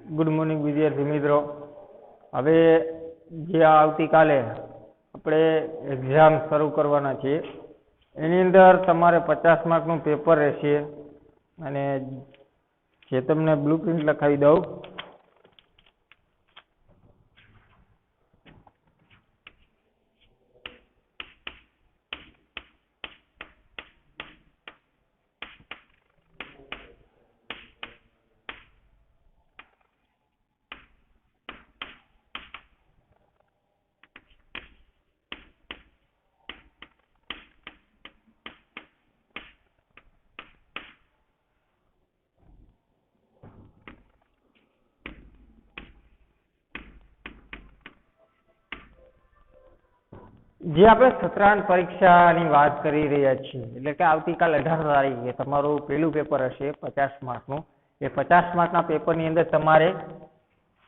Good morning विद्यार्थी मित्रों। हवे जे आवती काले આપણે એક્ઝામ શરૂ કરવાના છીએ એની અંદર તમારે 50 માર્કનું પેપર રહેશે અને જે તમને બ્લુપ્રિન્ટ લખાવી દઉં જે આપણે સત્રાંત પરીક્ષાની વાત કરી રહ્યા છીએ એટલે કે આવતીકાલ 18 તારીખે તમારું પહેલું પેપર હશે 50 માર્કનું। એ 50 માર્કના પેપરની અંદર તમારે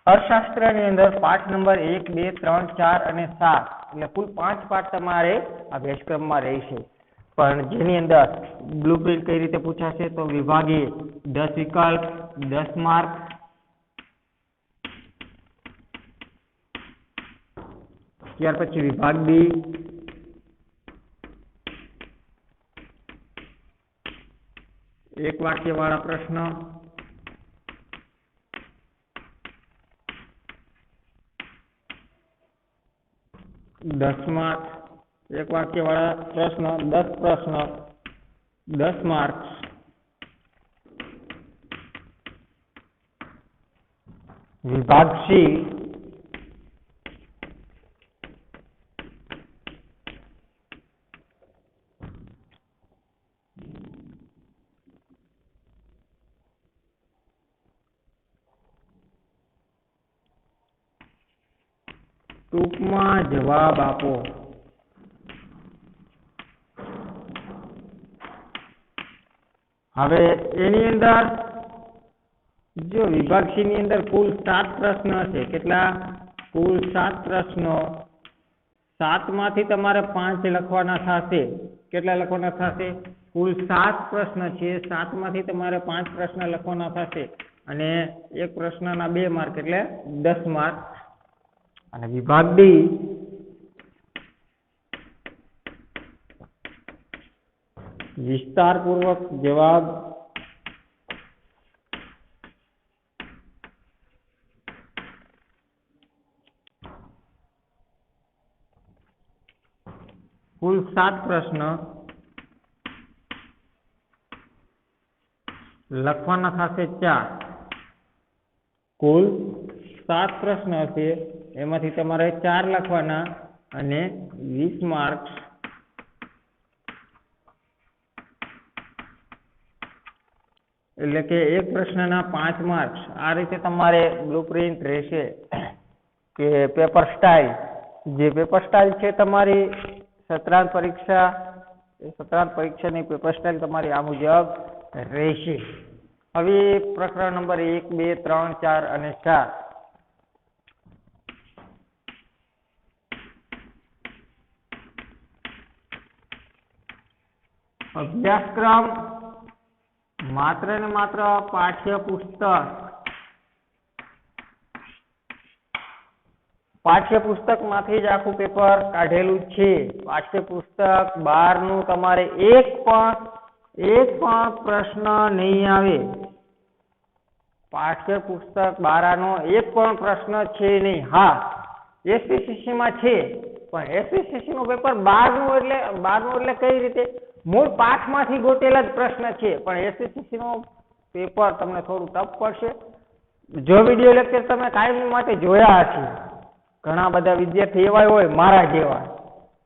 અર્થશાસ્ત્રની અંદર પાઠ નંબર 1 2 3 4 અને 7 એટલે કુલ 5 પાઠ તમારે આ અભ્યાસક્રમમાં રહેશે। પણ જેની અંદર બ્લુપ્રિન્ટ કઈ રીતે પૂછાશે તો વિભાગે 10 વિકલ્પ 10 માર્ક, ત્યાર પછી વિભાગ બી 1 વાક્ય વાળા પ્રશ્ન, दस मार्क 1 वाक्य वाला प्रश्न 10 प्रश्न 10 मार्क्स। विभाग सी ટૂંકમાં જવાબ આપો। હવે એની અંદર જો વિભાગ સી ની અંદર કુલ 7 પ્રશ્ન હશે। કેટલા? કુલ 7 પ્રશ્નો, 7 માંથી તમારે 5 લખવાના થશે। કેટલા લખવાના થશે? કુલ 7 પ્રશ્ન છે, 7 માંથી તમારે 5 પ્રશ્ન લખવાના થશે અને એક પ્રશ્નના 2 માર્ક એટલે 10 માર્ક। અને વિભાગ બી વિસ્તારપૂર્વક જવાબ કુલ 7 પ્રશ્ન લખવાના થશે 4। કુલ 7 પ્રશ્ન હશે એમાંથી તમારે 4 લખવાના અને 20 માર્ક્સ। એટલે કે એક પ્રશ્નના 5 માર્ક્સ। આ રીતે તમારે બ્લુપ્રિન્ટ રહેશે કે પેપર સ્ટાઇલ, જે પેપર સ્ટાઇલ છે તમારી સત્રાંત પરીક્ષા, એ સત્રાંત પરીક્ષાની પેપર સ્ટાઇલ તમારી આ મુજબ રહેશે। હવે પ્રકરણ નંબર 1 2 3 4 અને 4 અભ્યાસક્રમ માત્ર ને માત્ર પાઠ્યપુસ્તક માંથી જ આખું પેપર કાઢેલું છે। પાઠ્યપુસ્તક 12 નું તમારે એક પણ પ્રશ્ન નહીં આવે। પાઠ્યપુસ્તક 12 નો એક પણ પ્રશ્ન છે નહીં। હા, એસપીસીસી માં છે પણ એસપીસીસી નું પેપર 12 નું એટલે કઈ રીતે મૂળ પાઠમાંથી ગોતેલા જ પ્રશ્ન છે, પણ એસપીસીસી નું પેપર તમને થોડું ટફ પડશે। જો વિડિયો લેક્ચર તમે કાયમ માટે જોયા હશે, ઘણા બધા વિદ્યાર્થી એવા હોય મારા જેવા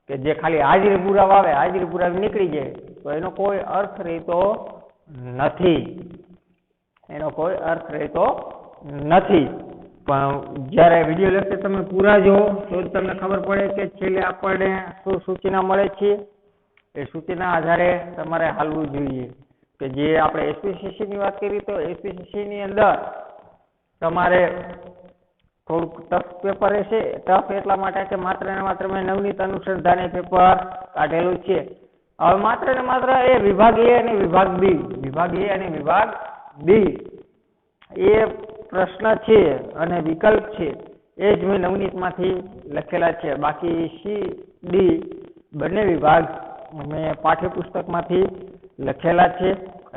કે જે ખાલી હાજરી પુરાવા આવે, હાજરી પુરાવી નીકળી જાય, તો એનો કોઈ અર્થ રહેતો નથી। એનો કોઈ અર્થ રહેતો નથી। પણ જ્યારે વિડિયો લેક્ચર તમે પૂરા જોવો તો જ તમને ખબર પડે કે છેલ્લે આપણને શું સૂચના મળે છે। એ સૂચના આધારે તમારે હાલવું જોઈએ। કે જે આપણે એસપીસીસી ની વાત કરી તો એસપીસીસી ની અંદર તમારે થોડુંક ટફ પેપર રહેશે। ટફ એટલા માટે કે માત્ર ને માત્ર મેં નવનીત અનુસંધાને પેપર કાઢેલું છે। હવે માત્ર ને માત્ર એ વિભાગ એ અને વિભાગ બી, વિભાગ એ અને વિભાગ બી એ પ્રશ્ન છે અને વિકલ્પ છે એ જ મેં નવનીતમાંથી લખેલા છે. બાકી સી ડી બંને વિભાગ મેં પાઠ્યપુસ્તકમાંથી લખેલા છે.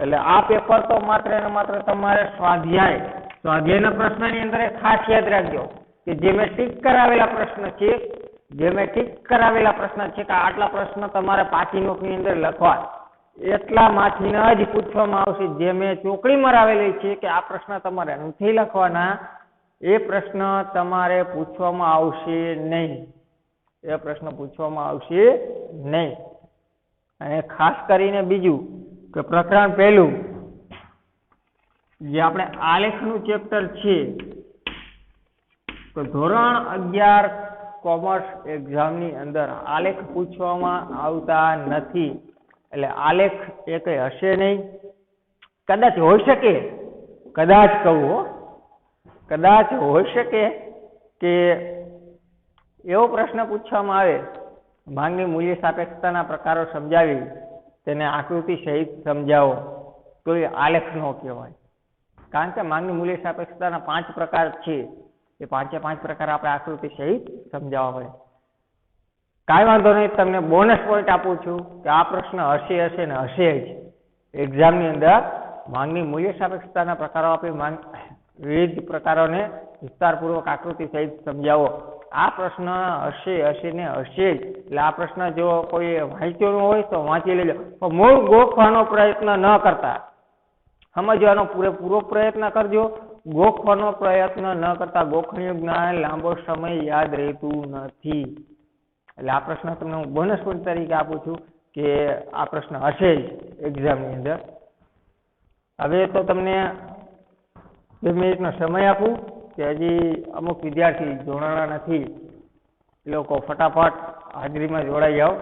એટલે આ પેપર તો માત્ર ને માત્ર તમારે સ્વાધ્યાયના પ્રશ્નની અંદર ખાસ યાદ રાખજો કે જે મેં ટીક કરાવેલા પ્રશ્ન છે કે આટલા પ્રશ્ન તમારે પાકી નોટની અંદર લખવા, એટલામાંથી જ પૂછવામાં આવશે. જે મેં ચોકડી મરાવેલી છે કે આ પ્રશ્ન તમારે નથી લખવાના, એ પ્રશ્ન તમારે પૂછવામાં આવશે નહીં. અને ખાસ કરીને બીજું કે પ્રકરણ પહેલું જે આપણે આલેખનું ચેપ્ટર છે, તો ધોરણ 11 કોમર્સ એક્ઝામની અંદર આલેખ પૂછવામાં આવતા નથી. એટલે આલેખ એ કઈ હશે નહીં. કદાચ હોઈ શકે, કદાચ હોઈ શકે કે એવો પ્રશ્ન પૂછવામાં આવે, માંગની મૂલ્ય સાપેક્ષતાના પ્રકારો સમજાવી તેને આકૃતિ સહિત સમજાવો, તો એ આલેખ ન કહેવાય. કારણ કે માંગની મૂલ્ય સાપેક્ષતાના 5 પ્રકાર છે. એ 5 પ્રકાર આપણે આકૃતિ સહિત સમજાવવા પડે. કાંઈ વાંધો નહીં, તમને બોનસ પોઈન્ટ આપું છું કે આ પ્રશ્ન હશે ને હશે જ. એક્ઝામની અંદર માંગની મૂલ્ય સાપેક્ષતાના પ્રકારો આપી વિવિધ પ્રકારોને વિસ્તારપૂર્વક આકૃતિ સહિત સમજાવો. આ પ્રશ્ન હશે ને હશે જ. એટલે આ પ્રશ્ન જો કોઈ વાંચ્યો ન હોય તો વાંચી લેજો, પણ મૂળ ગોખવાનો પ્રયત્ન ન કરતા, સમજવાનો પૂરેપૂરો પ્રયત્ન કરજો. ગોખવાનો પ્રયત્ન ન કરતા ગોખણીય જ્ઞાન લાંબો સમય યાદ રહેતું નથી. એટલે આ પ્રશ્ન તમને હું બોનસ પોઈન્ટ તરીકે આપું છું કે આ પ્રશ્ન હશે જ એક્ઝામની અંદર. હવે તો તમને 2 મિનિટનો સમય આપું કે હજી અમુક વિદ્યાર્થી જોડાણા નથી, એ લોકો ફટાફટ હાજરીમાં જોડાઈ જાઓ.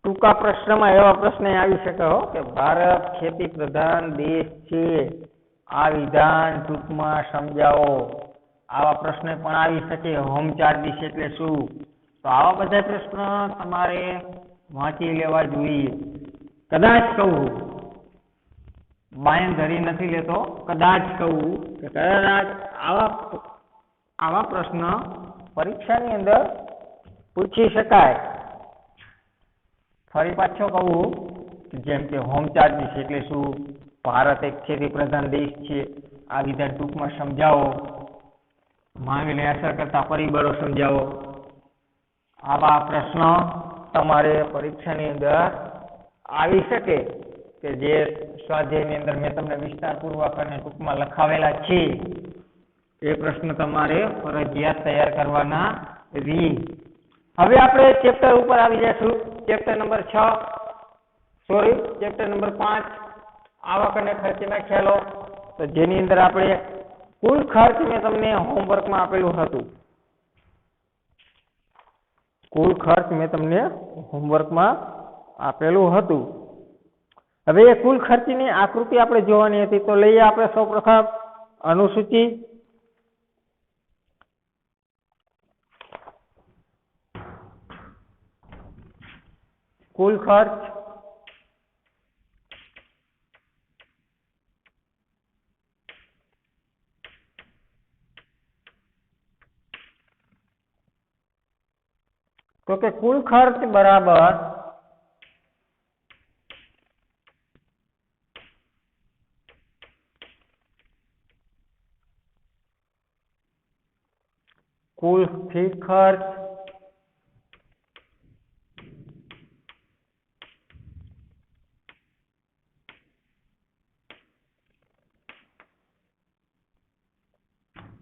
ટૂંકા પ્રશ્નમાં એવા પ્રશ્ન આવી શકે કે ભારત ખેતી પ્રધાન દેશ છે, આ વિધાન ટૂંકમાં સમજાવો. આવા પ્રશ્ન પણ આવી શકે. હોમ ચાર્જીસ એટલે શું? તો આવા બધા પ્રશ્ન તમારે વાંચી લેવા જોઈએ. કદાચ કહું, બાંયધરી નથી લેતો, કદાચ કહું કે કદાચ આવા પ્રશ્ન પરીક્ષાની અંદર પૂછી શકાય. ફરી પાછો કહું, જેમ કે હોમ ચાર્જીસ એટલે શું, ભારત એક ખેતી પ્રધાન દેશ છે, આ વિધાન ટૂંકમાં સમજાવો, માંગને અસર કરતા પરિબળો સમજાવો. આવા પ્રશ્નો તમારે પરીક્ષાની અંદર આવી શકે કે જે સ્વાધ્યાયની અંદર મેં તમને વિસ્તારપૂર્વક અને ટૂંકમાં લખાવેલા છે. એ પ્રશ્ન તમારે ફરજિયાત તૈયાર કરવાના રહી. હવે આપણે ચેપ્ટર ઉપર આવી જઈશું. ચેપ્ટર નંબર 5 આવક અને ખર્ચના ખ્યાલો. તો જેની અંદર આપણે કુલ ખર્ચ મેં તમને હોમવર્કમાં આપેલું હતું. હવે એ કુલ ખર્ચની આકૃતિ આપણે જોવાની હતી. તો લઈએ આપણે સૌપ્રથમ અનુસૂચિ. કુલ ખર્ચ તો કે કુલ ખર્ચ બરાબર કુલ સ્થિર ખર્ચ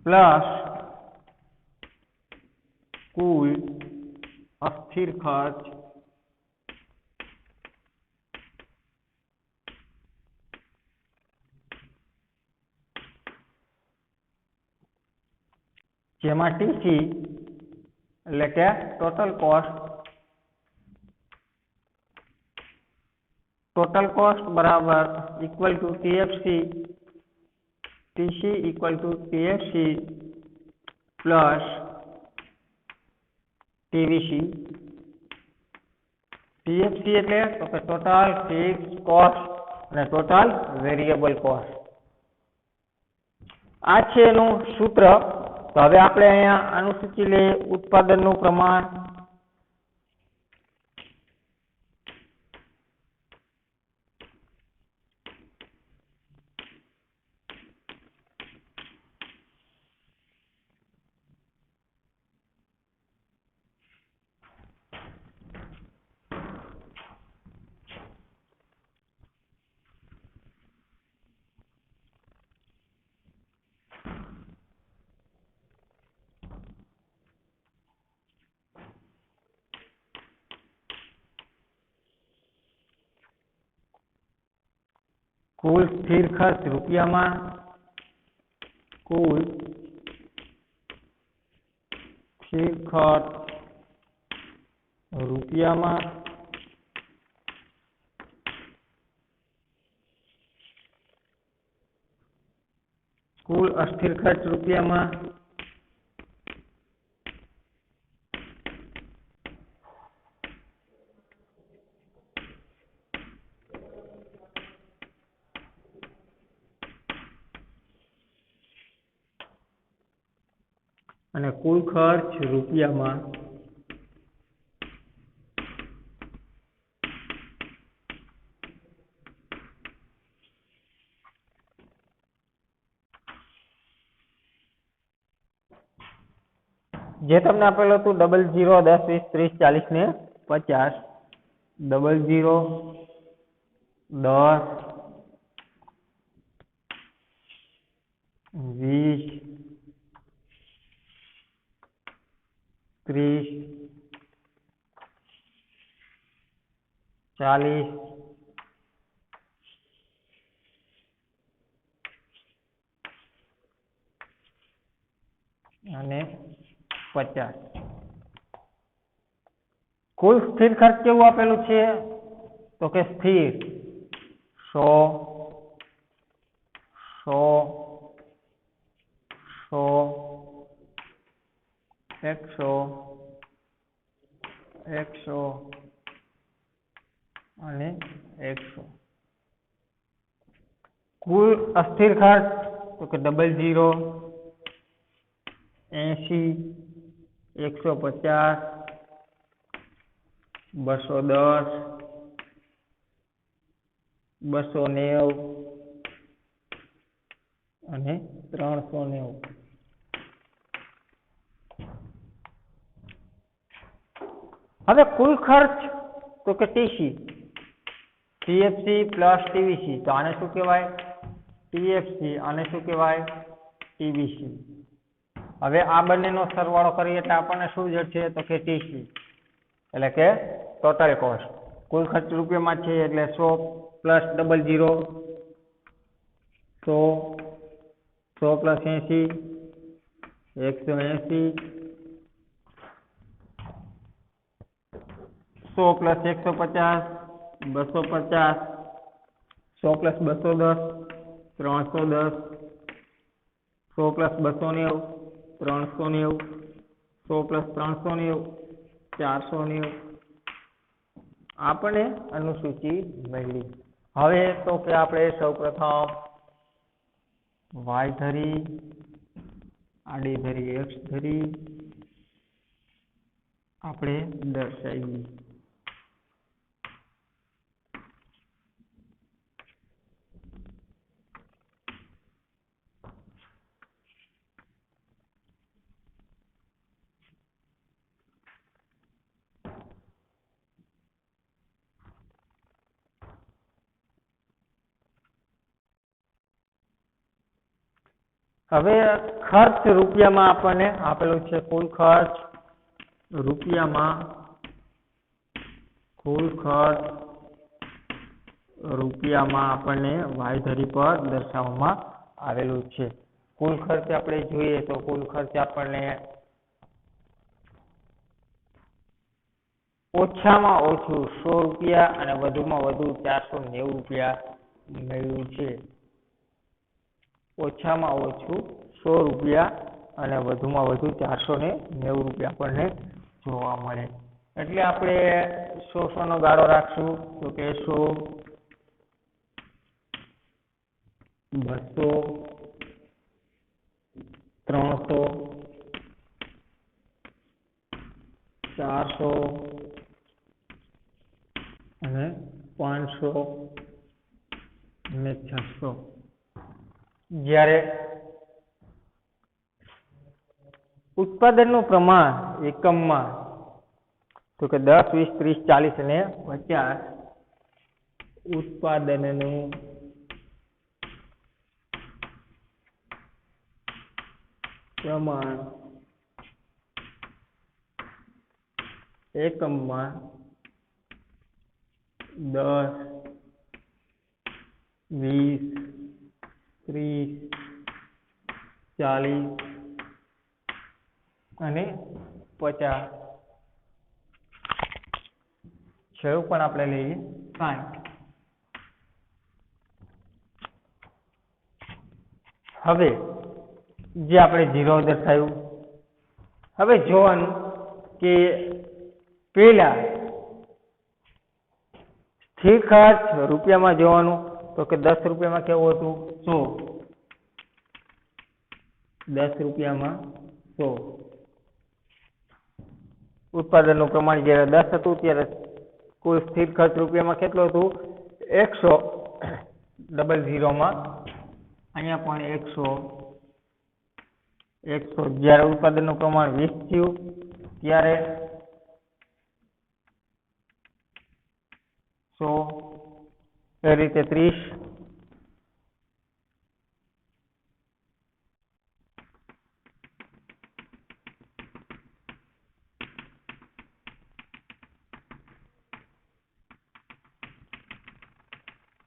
प्लस कुल अस्थिर खर्च જેમાં ટીસી એટલે કે ટોટલ કોસ્ટ બરાબર equal to TFC, TC equal to TFC plus TVC. TFC એટલે તો કે ટોટલ ફિક્સ કોસ્ટ અને ટોટલ વેરિયેબલ કોસ્ટ. આ છે એનું સૂત્ર. તો હવે આપણે અહીંયા આનું સૂચી લઈએ. ઉત્પાદનનું પ્રમાણ કુલ સ્થિર ખર્ચ રૂપિયામાં, કુલ સ્થિર ખર્ચ રૂપિયામાં કુલ અસ્થિર ખર્ચ રૂપિયામાં અને કુલ ખર્ચ રૂપિયામાં જે તમને આપેલું હતું 00 10 20 30 40 ને 50, 00 10 20 30 40 અને 50. કુલ સ્થિર ખર્ચ કેવું આપેલું છે તો કે સ્થિર 100 100 100 અને 100. કુલ અસ્થિર ખર્ચ તો કે 00 80 150 210 290 અને 390. હવે કુલ ખર્ચ તો કે ટીસી, ટીએફસી પ્લસ ટીવીસી. તો આને શું કહેવાય? ટીએફસી. આને શું કહેવાય? ટીવીસી. હવે આ બંનેનો સરવાળો કરીએ એટલે આપણને શું જશે તો કે ટીસી એટલે કે ટોટલ કોસ્ટ. કુલ ખર્ચ રૂપિયામાં છે એટલે 100 plus 00 100 100 plus 80 180 100 plus 150 250 100 plus 210 310 100 plus 290 390 100 plus 390 490. આપણે અનુસૂચિ મળી. હવે તો કે આપણે સૌપ્રથમ વાય ધરી, આડી ધરી એક્સ ધરી આપણે દર્શાવી. હવે ખર્ચ રૂપિયામાં આપણને આપેલું છે કુલ ખર્ચ રૂપિયામાં આપણને વાયધરી પર દર્શાવવામાં આવેલું છે. કુલ ખર્ચ આપણે જોઈએ તો કુલ ખર્ચ આપણને ઓછામાં ઓછું 100 રૂપિયા અને વધુમાં વધુ 490 રૂપિયા મળ્યું છે. ઓછામાં ઓછું 100 રૂપિયા અને વધુમાં વધુ 490 રૂપિયા આપણને જોવા મળે. એટલે આપણે 100 નો ગાળો રાખશું તો કે 100 200 300 400 અને 500 અને 600. જ્યારે ઉત્પાદનનું પ્રમાણ એકમમાં તો કે 10 20 30 40 અને 50 ઉત્પાદનનું પ્રમાણ એકમમાં 10 20 30 40 અને 50 છેલ્લું પણ આપણે લઈએ 60. હવે જે આપણે 0 દર્શાવ્યું. હવે જોવાનું કે પેલા સ્થિર ખર્ચ રૂપિયામાં જોવાનું તો કે 10 રૂપિયામાં કેવું હતું 100. 10 રૂપિયામાં 100. ઉત્પાદનનું પ્રમાણ જ્યારે 10 હતું ત્યારે કુલ સ્થિર ખર્ચ રૂપિયામાં કેટલું હતું 100. ડબલ 0માં અહીંયા પણ 100. જ્યારે ઉત્પાદનનું પ્રમાણ 20 થયું ત્યારે 100 એ રીતે 30.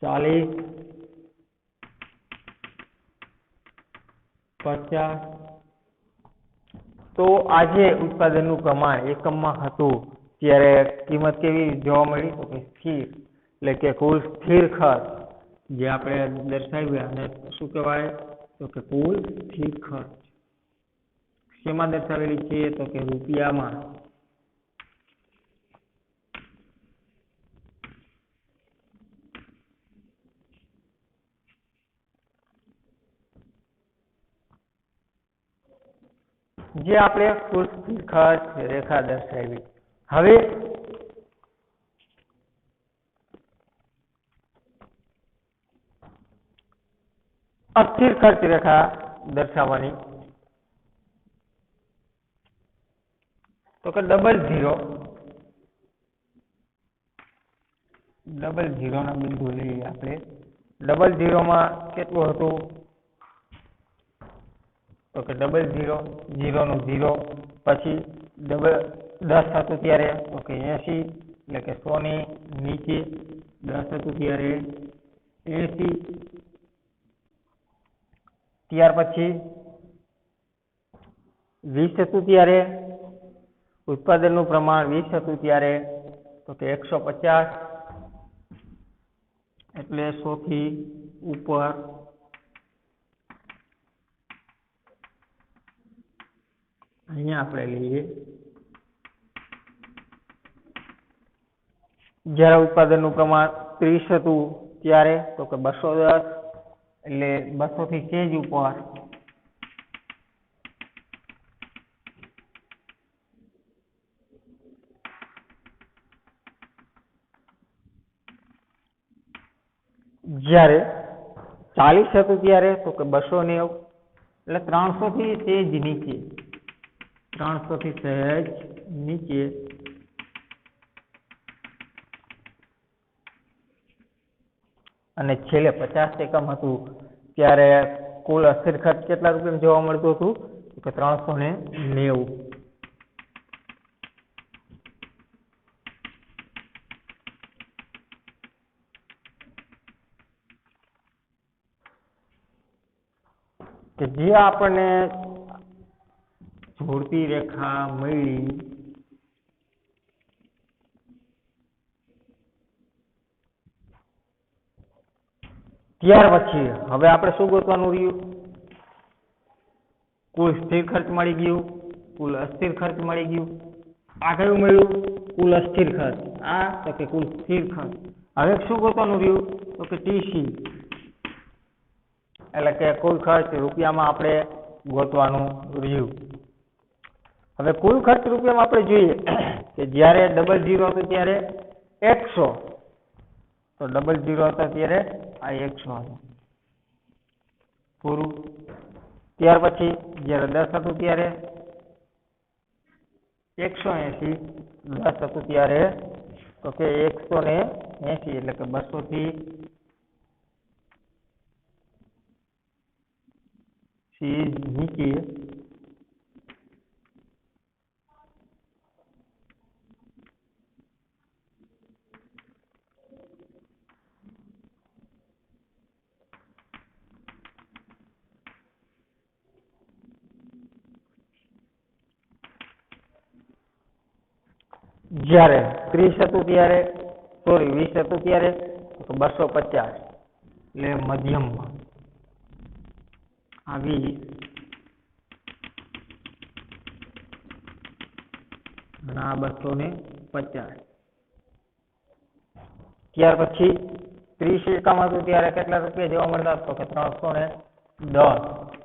ચાલીસ 50. તો આજે ઉત્પાદનનું પ્રમાણ એકમમાં હતું ત્યારે કિંમત કેવી જોવા મળી તો કે સ્થિર, એટલે કે કુલ સ્થિર ખર્ચ જે આપણે દર્શાવ્યા અને શું કહેવાય તો કે કુલ સ્થિર ખર્ચ શેમાં દર્શાવેલી છે તો કે રૂપિયામાં. જે આપણે કુલ સ્થિર ખર્ચ રેખા દર્શાવી. હવે અસ્થિર ખર્ચ રેખા દર્શાવવાની તો કે ડબલ 0 ના બિંદુ લઈએ આપણે. ડબલ 0માં કેટલું હતું તો કે ડબલ 0 નું 0 પછી ડબલ 10 હતું ત્યારે તો કે 80, એટલે કે 100 ની નીચે 10 હતું ત્યારે 80. ત્યાર પછી 20 હતું ત્યારે ઉત્પાદનનું પ્રમાણ 20 હતું ત્યારે તો કે 150, એટલે 100 થી ઉપર. અહીંયા આપણે લઈએ જ્યારે ઉત્પાદનનું પ્રમાણ 30 હતું ત્યારે તો કે 210, એટલે 200 થી સેજ ઉપર. જ્યારે 40 હતું ત્યારે તો કે 290, એટલે 300 થી સેજ નીચે. 300 થી સહેજ નીચે. અને છેલ્લે 50 એકમ હતું ત્યારે કુલ અસ્થિર ખર્ચ કેટલા રૂપિયામાં જોવા મળતું હતું? કે 390. કે જે આપણને જોડતી રેખા મળી ત્યાર પછી હવે આપણે શું ગોતવાનું રહ્યું? કુલ સ્થિર ખર્ચ મળી ગયું, કુલ અસ્થિર ખર્ચ મળી ગયું. આ કયું મળ્યું? કુલ અસ્થિર ખર્ચ. આ તો કે કુલ સ્થિર ખર્ચ. હવે શું ગોતવાનું રહ્યું? તો કે ટીસી, એટલે કે કુલ ખર્ચ રૂપિયામાં આપણે ગોતવાનું રહ્યું. હવે કુલ ખર્ચ રૂપિયામાં આપણે જોઈએ કે જ્યારે 00 હતું ત્યારે 100, તો 00 હતા ત્યારે આ 100 હતું. પૂરું. ત્યાર પછી જ્યારે 10 હતું ત્યારે 180, 10 હતું ત્યારે તો કે 180, એટલે કે 200 થી નીચે જ્યારે 30 હતું ત્યારે 20 હતું ત્યારે 250, એટલે મધ્યમમાં આ 20 અને આ 250. ત્યાર પછી 30 એકમ હતું ત્યારે કેટલા રૂપિયા જોવા મળતા? તો કે 310.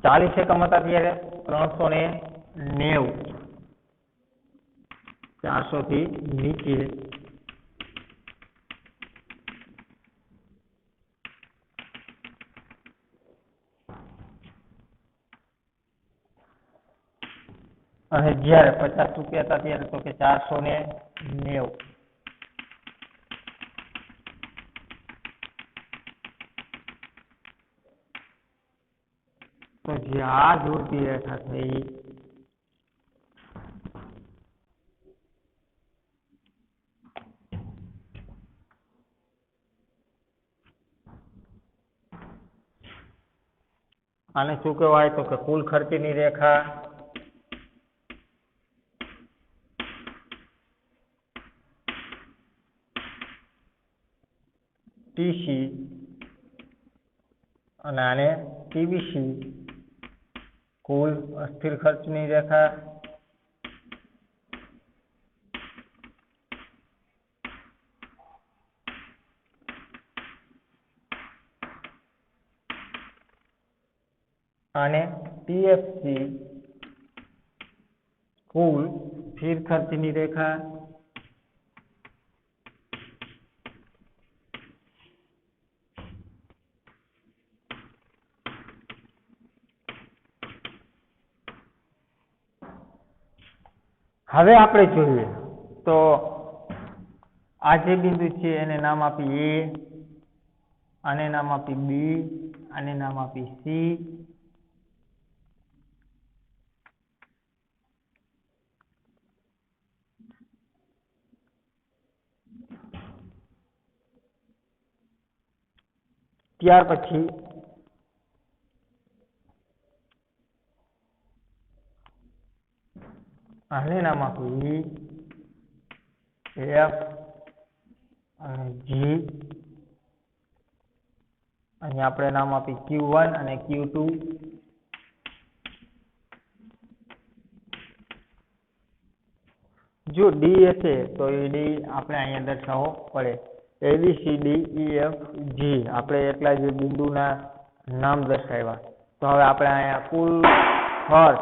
ચાલીસ એકમ હતા ત્યારે 390, 400 થી નીચે અને જ્યારે 50 રૂપિયા હતા ત્યારે તો કે 490. તો જે આ જોડતી રેખા થઈ આને શું કહેવાય? તો કે કુલ ખર્ચની રેખા. ટીસી અને આને ટીબીસી, કુલ અસ્થિર ખર્ચની રેખા. અને ટીએફસી, કુલ સ્થિર ખર્ચની રેખા. હવે આપણે જોઈએ તો આ જે બિંદુ છે એને નામ આપી એ, આને નામ આપી બી, આને નામ આપી સી, ત્યાર પછી આને નામ આપ્યું ઈ, એફ અને જી, અહીં આપણે નામ આપી Q1 અને Q2. જો ડી હશે તો એ ડી આપણે અહીંયા દર્શાવવો પડે. ABCD EF G આપણે એટલા જ બિંદુના નામ દર્શાવ્યા. તો હવે આપણે અહીંયા કુલ ખર્ચ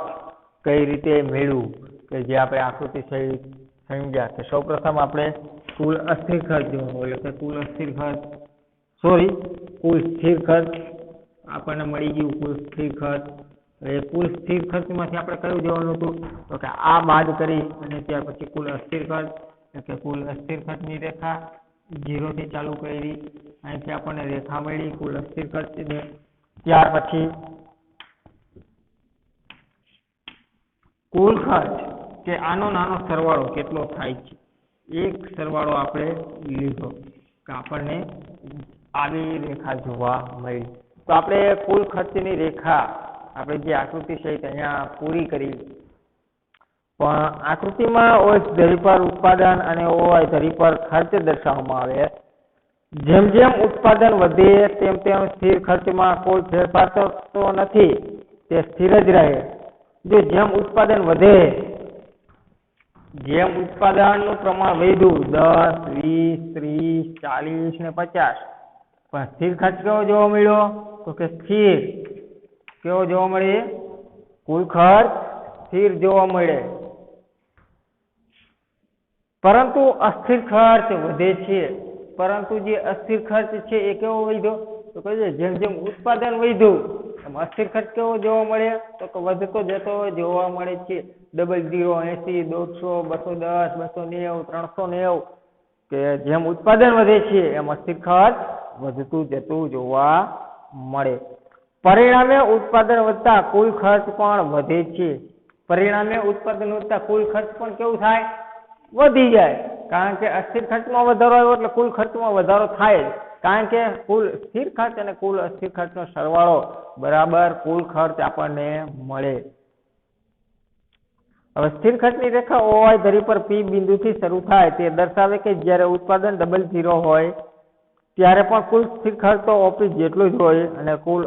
કઈ રીતે મેળવવું કે જે આપણે આકૃતિ સમજ્યા. કે સૌપ્રથમ આપણે કુલ અસ્થિર ખર્ચ જોવાનો, એટલે કે કુલ અસ્થિર ખર્ચ કુલ સ્થિર ખર્ચ આપણને મળી ગયું. કુલ સ્થિર ખર્ચ એ કુલ સ્થિર ખર્ચમાંથી આપણે કયું જોવાનું હતું? તો કે આ બાદ કરી અને ત્યાર પછી કુલ અસ્થિર ખર્ચ, એટલે કે કુલ અસ્થિર ખર્ચની રેખા 0 થી ચાલુ કરી, અહીંથી આપણને રેખા મળી કુલ અસ્થિર ખર્ચની. ત્યાર પછી કુલ ખર્ચ કે આનો નાનો સરવાળો કેટલો થાય છે, એક સરવાળો આપણે લીધો કે આપણને આવી રેખા જોવા મળી. તો આપણે કુલ ખર્ચની રેખા આપણે જે આકૃતિ સહિત અહીંયા પૂરી કરી, પણ આકૃતિમાં OX ધરી પર ઉત્પાદન અને OY ધરી પર ખર્ચ દર્શાવવામાં આવે. જેમ જેમ ઉત્પાદન વધે તેમ તેમ સ્થિર ખર્ચમાં કોઈ ફેરફાર થતો નથી, તે સ્થિર જ રહે. જો જેમ ઉત્પાદન વધે, જેમ ઉત્પાદનનું પ્રમાણ વધ્યું 10, 20, 30, 40 ને 50, પણ સ્થિર ખર્ચ કેવો જોવા મળ્યો? તો કે સ્થિર. કેવો જોવા મળે? કુલ ખર્ચ સ્થિર જોવા મળે. પરંતુ અસ્થિર ખર્ચ વધે છે. પરંતુ જે અસ્થિર ખર્ચ છે એ કેવો વધ્યો? તો કહે જેમ જેમ ઉત્પાદન વધ્યું એમ અસ્થિર ખર્ચ કેવો જોવા મળે? તો કે વધતો જતો જોવા મળે છે. 00, 80, 150, 210, 290, 390, કે જેમ ઉત્પાદન વધે છે એમ અસ્થિર ખર્ચ વધતું જતું જોવા મળે. પરિણામે ઉત્પાદન વધતા કુલ ખર્ચ પણ વધે છે. પરિણામે ઉત્પાદન વધતા કુલ ખર્ચ પણ કેવું થાય? વધી જાય. કારણ કે અસ્થિર ખર્ચમાં વધારો આવ્યો એટલે કુલ ખર્ચમાં વધારો થાય જ. કારણ કે કુલ સ્થિર ખર્ચ અને કુલ અસ્થિર ખર્ચનો સરવાળો બરાબર કુલ ખર્ચ આપણને મળે. હવે સ્થિર ખર્ચની રેખા OY ધરી પર P બિંદુથી શરૂ થાય તે દર્શાવે કે જ્યારે ઉત્પાદન 00 હોય ત્યારે પણ કુલ સ્થિર ખર્ચ તો OP જેટલું જ હોય અને કુલ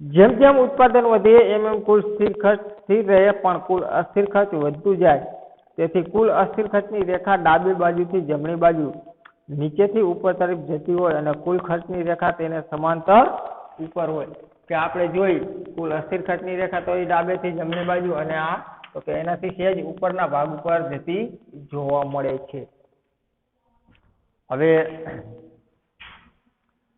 જેમ જેમ ઉત્પાદન વધે એમ એમ કુલ સ્થિર ખર્ચ સ્થિર રહે, પણ કુલ અસ્થિર ખર્ચ વધતું જાય. તેથી કુલ અસ્થિર ખર્ચની રેખા ડાબી બાજુથી જમણી બાજુ નીચેથી ઉપર તરફ જતી હોય અને કુલ ખર્ચની રેખા તેને સમાંતર ઉપર હોય. કે આપણે જોઈ કુલ અસ્થિર ખર્ચની રેખા તો એ ડાબેથી જમણી બાજુ અને આ તો કે એનાથી સહેજ ઉપરના ભાગ ઉપર જતી જોવા મળે છે. હવે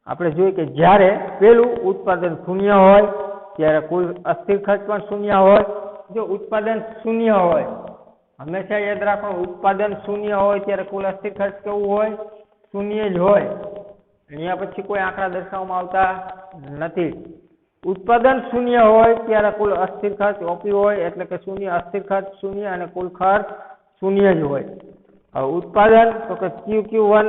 આપણે જોઈએ કે જ્યારે પેલું ઉત્પાદન શૂન્ય હોય ત્યારે કુલ અસ્થિર ખર્ચ પણ શૂન્ય હોય. જો ઉત્પાદન શૂન્ય હોય, હંમેશા યાદ રાખો ઉત્પાદન શૂન્ય હોય ત્યારે કુલ અસ્થિર ખર્ચ કેવું હોય? શૂન્ય જ હોય. અહીંયા પછી કોઈ આંકડા દર્શાવવામાં આવતા નથી. ઉત્પાદન શૂન્ય હોય ત્યારે કુલ અસ્થિર ખર્ચ OP હોય, એટલે કે શૂન્ય અસ્થિર ખર્ચ શૂન્ય અને કુલ ખર્ચ શૂન્ય જ હોય. હવે ઉત્પાદન તો કે QQ1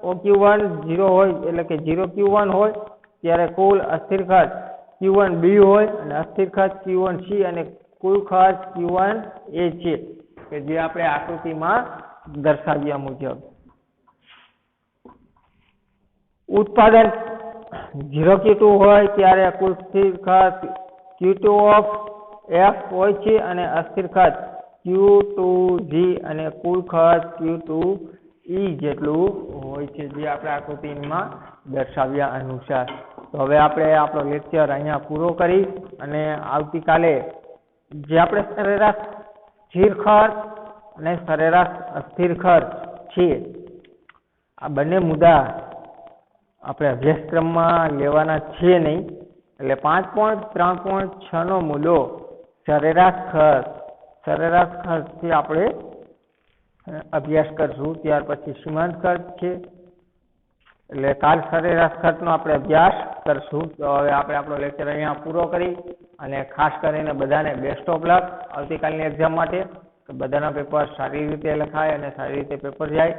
OQ1 0 હોય, એટલે કે 0 Q1 હોય ત્યારે કુલ અસ્થિર ખર્ચ Q1B હોય અને અસ્થિર ખર્ચ Q1C અને કુલ ખર્ચ Q1A છે, કે જે આપણે આકૃતિમાં દર્શાવ્યા મુજબ. ઉત્પાદન 0 Q2 હોય ત્યારે કુલ સ્થિર ખર્ચ Q2 of F હોય છે અને અસ્થિર ખર્ચ Q2G અને કુલ ખર્ચ Q2E જેટલું હોય છે, જે આપણે આકૃતિમાં દર્શાવ્યા અનુસાર. તો હવે આપણે આપણો લેક્ચર અહીંયા પૂરો કરી અને આવતીકાલે જે આપણે સરેરાશ સ્થિર ખર્ચ અને સરેરાશ અસ્થિર ખર્ચ છે આ બંને મુદ્દા આપણે અભ્યાસક્રમમાં લેવાના છે નહીં. એટલે 5.3.6 નો મુદ્દો સરેરાશ ખર્ચથી આપણે અભ્યાસ કરશું. ત્યાર પછી સીમાંત ખર્ચ છે, એટલે કાલ સરેરાશ ખર્ચનો આપણે અભ્યાસ કરશું. તો હવે આપણે આપણો લેક્ચર અહીંયા પૂરો કરી અને ખાસ કરીને બધાને બેસ્ટ ઓફ લક આવતીકાલની એક્ઝામ માટે. બધાના પેપર સારી રીતે લખાય અને સારી રીતે પેપર જાય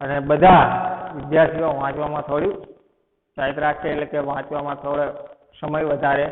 અને બધા વિદ્યાર્થીઓ વાંચવામાં થોડી સાહિત્ય રાખે, એટલે કે વાંચવામાં થોડો સમય વધારે